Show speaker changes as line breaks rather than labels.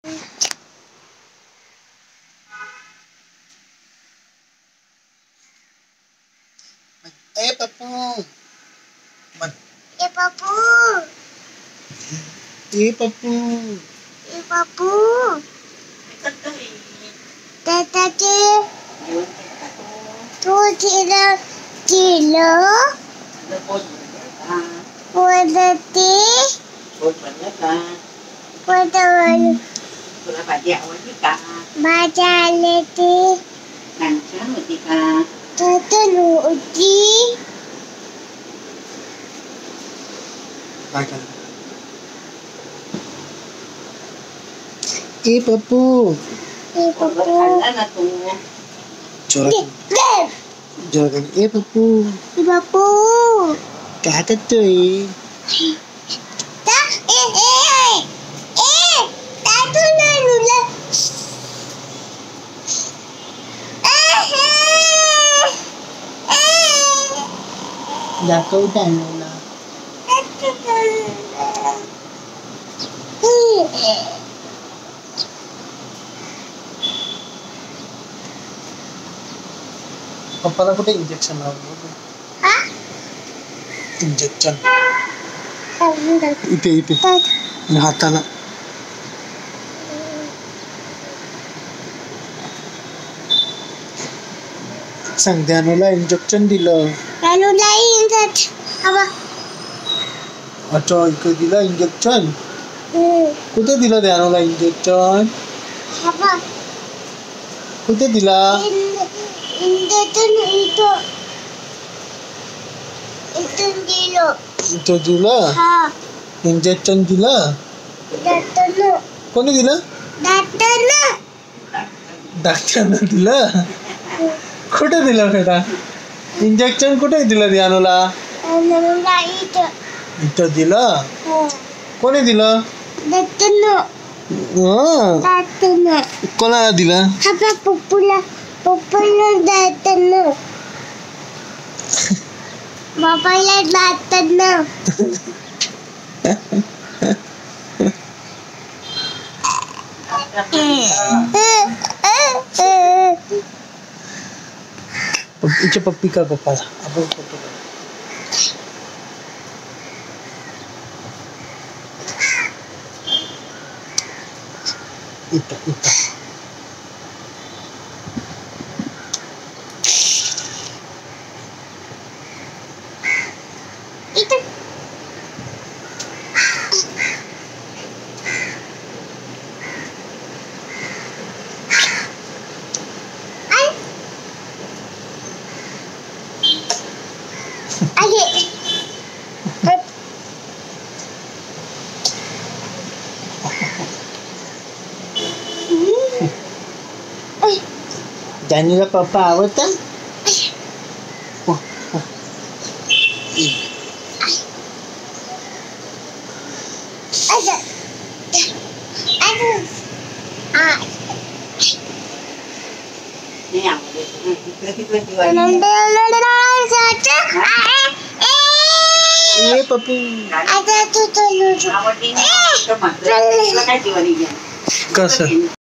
Papu.
Papu.
Papu.
Papu. Tata tu tidak kilo. Wadati. Wadawal. Baca leti. Tata luti.
Papu.
Papu.
Jorakan. Papu.
Papu.
क्या करते हो kau Danula. पप्पाला कुठे injection लावलं? Injection इथे हाताला. सांग ध्यानूला इंजेक्शन दिलं. अच्छा इकडे दिलं इंजेक्शन. कुठे दिलं ध्यानूला इंजेक्शन? कुठे दिला? इथं दिलं इंजेक्शन दिलं. कोणी दिलं? डॉक्टरनं दिलं. कुठे दिलं बेटा इंजेक्शन? कुठे दिलं ध्यानूला? इथं दिलं. कोणी दिलं? कोणाला दिलं?
पप्पूला बाबाला दातांना.
पप्पीचे पप्पी का पप्पाला आपण फोटो इथं Danila papa आवडतं. पप्पू कसं